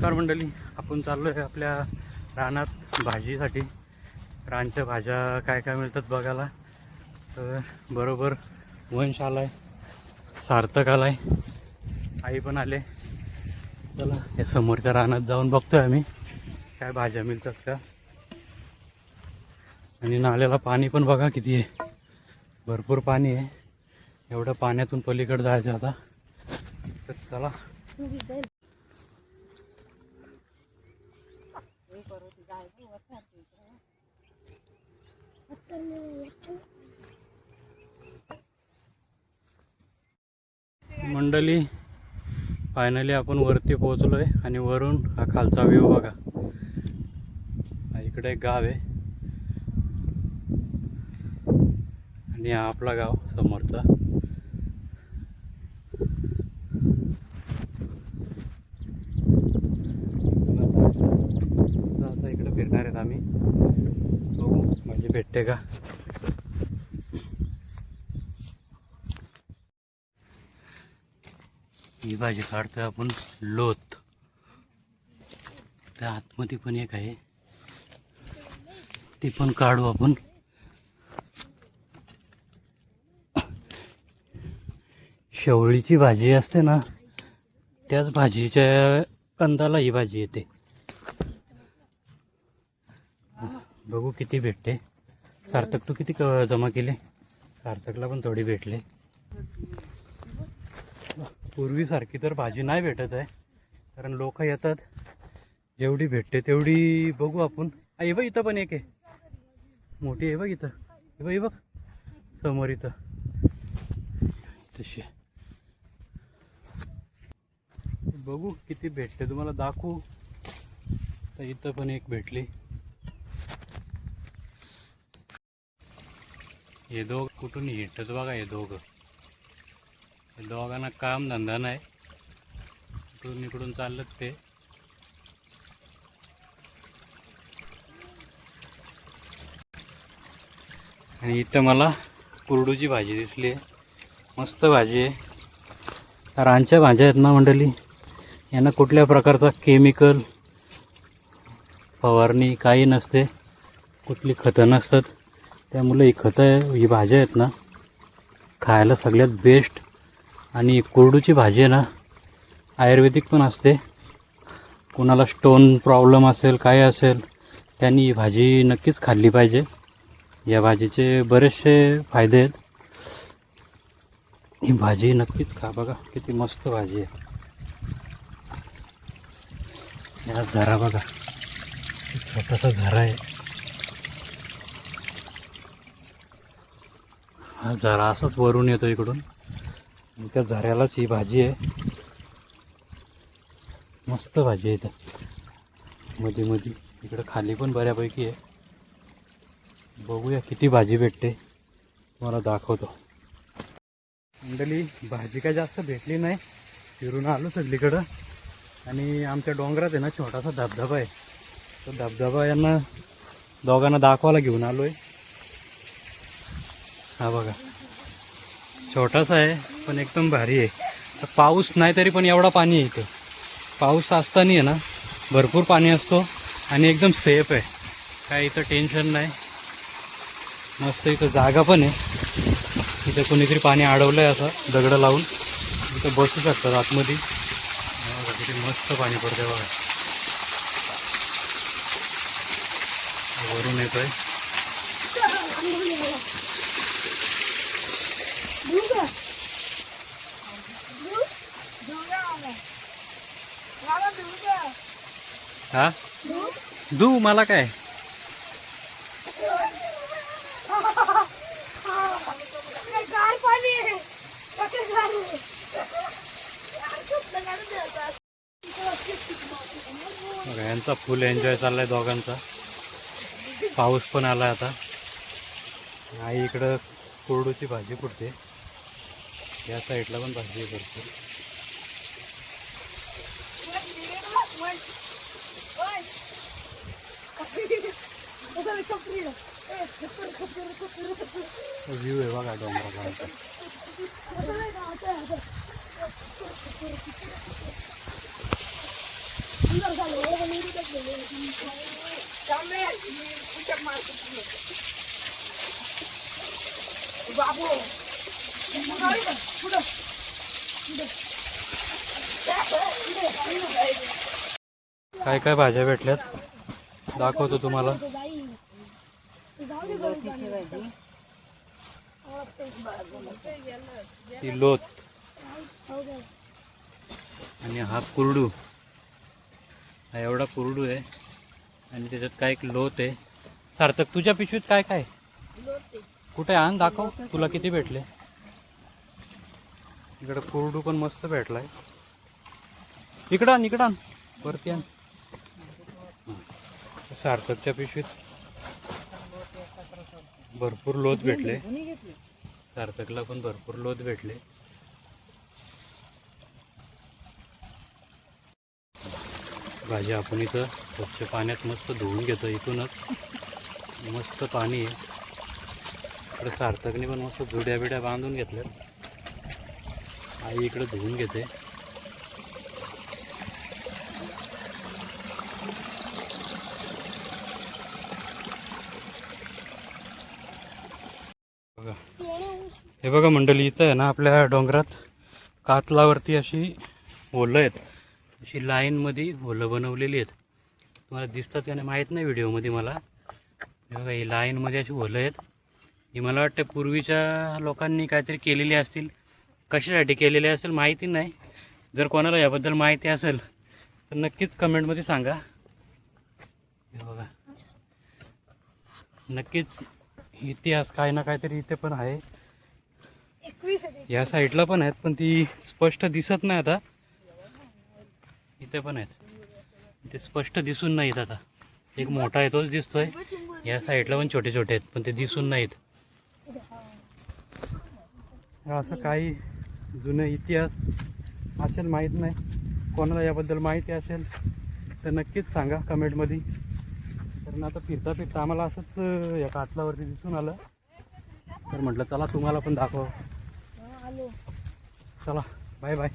नमस्कार मंडळी, आपण चाललो आहे आपल्या रानात भाजीसाठी. रानच्या भाज्या काय काय मिळतात बघायला. तर बरोबर वंश आलाय, सार्थक आलाय, आई पण आले. चला या समोरच्या रानात जाऊन बघतोय आम्ही काय भाज्या मिळतात का. आणि नाल्याला पाणी पण बघा किती आहे, भरपूर पाणी आहे. एवढं पाण्यातून पलीकडे जायचं आता. तर चला मंडळी, फायनली आपण वरती पोहोचलोय आणि वरून हा खालचा व्ह्यू बघा. इकडे एक गाव आहे आणि हा आपला गाव समोरचा. असं इकडे फिरणार आहेत आम्ही, बघू म्हणजे भेटते का. ही भाजी काढतोय आपण लोथ. त्या आतमध्ये पण एक आहे, ती पण काढू आपण. शेवळीची भाजी असते ना, त्याच भाजीच्या कंदाला ही भाजी येते. बघू किती भेटते. सार्थक तू किती जमा केले? सार्थकला पण थोडी भेटले. पूर्वीसारखी तर भाजी नाही भेटत आहे, कारण लोक येतात. जेवढी भेटते तेवढी बघू आपण. हे बघ इथं पण एक आहे, मोठी आहे बघ इथं. हे बघ समोर इथं तशी. बघू किती भेटते तुम्हाला दाखवू. तर इथं पण एक भेटली. हे दोघ कुठून हिंडतात बघा. हे दोघं, हे दोघांना काम धंदा नाही, इकडून इकडून चाललं ते. आणि इथं मला कुरडूची भाजी दिसली आहे, मस्त भाजी आहे. रानच्या भाज्या आहेत ना मंडळी, यांना कुठल्या प्रकारचा केमिकल फवारणी काही नसते, कुठली खतं नसतात. त्यामुळे ही खतं, ही भाज्या आहेत ना, खायला सगळ्यात बेस्ट. आणि कुरडूची भाजी आहे ना, आयुर्वेदिक पण असते. कुणाला स्टोन प्रॉब्लेम असेल, काय असेल, त्यांनी ही भाजी नक्कीच खाल्ली पाहिजे. या भाजीचे बरेचसे फायदे आहेत. ही भाजी नक्कीच खा. बघा किती मस्त भाजी आहे. या झरा बघा, छोटासा झरा आहे. हा झरा असाच वरून येतो इकडून, त्या झऱ्यालाच ही भाजी आहे. मस्त भाजी आहे इथं मध्ये मध्ये. इकडं खाली पण बऱ्यापैकी आहे. बघूया किती भाजी भेटते, तुम्हाला दाखवतो. मंडळी, भाजी काय जास्त भेटली नाही, फिरून आलो सगळीकडं. आणि आमच्या डोंगरात आहे ना छोटासा धबधबा आहे. तो धबधबा यांना दोघांना दाखवायला घेऊन आलो आहे. हा बघा, छोटासा आहे पण एकदम भारी आहे. तर पाऊस नाही तरी पण एवढा पाणी आहे इथं. पाऊस असताना आहे ना भरपूर पाणी असतो आणि एकदम सेफ आहे, काय इथं टेन्शन नाही. मस्त इथं जागा पण आहे. इथं कोणीतरी पाणी अडवलं आहे असं दगडं लावून, इथं बसू शकतात आतमध्ये. किती मस्त पाणी पडतंय बघा, वरून येतोय. हा दू मला काय. यांचा फुल एन्जॉय चाललाय दोघांचा. पाऊस पण आला आता. आई इकडं कोरडूची भाजी पुरते, या साईडला पण भाजी भरपूर. व्ह्यू आहे बघा डोंगराचा. काय काय भाज्या भेटल्यात दाखवतो तुम्हाला. ती लोत आणि हा कुरडू, हा एवढा कुरडू आहे आणि त्याच्यात काय एक लोत आहे. सार्थक तुझ्या पिशवीत काय काय कुठे आण दाखव, तुला किती भेटले. इकडं कुरडू पण मस्त भेटलाय. इकडं आण वरती आण. सार्थकच्या पिशवीत भरपूर लोत भेटले, सार्थकला पण भरपूर लोत भेटले. भाज्या आपण इथं स्वच्छ पाण्यात मस्त धुवून घेतो. इथूनच मस्त पाणी आहे. इकडे सार्थकने पण मस्त जुड्या बिड्या बांधून घेतल्या. आई इकडे धुवून घेते. बघा हे बघा मंडळी, इथं आहे ना आपल्या डोंगरात कातलावरती अशी होलं आहेत. अशी लाईनमध्ये होलं बनवलेली आहेत. तुम्हाला दिसतात का नाही माहीत नाही व्हिडिओमध्ये मला. हे बघा ही लाईनमध्ये अशी होलं आहेत. ही मला वाटतं पूर्वीच्या लोकांनी काहीतरी केलेली असतील. कशासाठी केलेले असेल माहिती नाही. जर कोणाला याबद्दल माहिती असेल तर नक्कीच कमेंटमध्ये सांगा. हे बघा नक्कीच इतिहास काय ना काहीतरी इथे पण आहे. या साईडला पण आहेत पण ती स्पष्ट दिसत नाही आता. इथे पण आहेत, ते स्पष्ट दिसून नाहीत आता. एक मोठा आहे तोच दिसतोय. या साईडला पण छोटे छोटे आहेत पण ते दिसून नाहीत. असं काही जुनं इतिहास असेल माहीत नाही. कोणाला याबद्दल माहिती असेल तर नक्कीच सांगा कमेंटमध्ये. कारण आता फिरता फिरता आम्हाला असंच या कातलावरती दिसून आलं तर म्हटलं चला तुम्हाला पण दाखव. चला बाय बाय.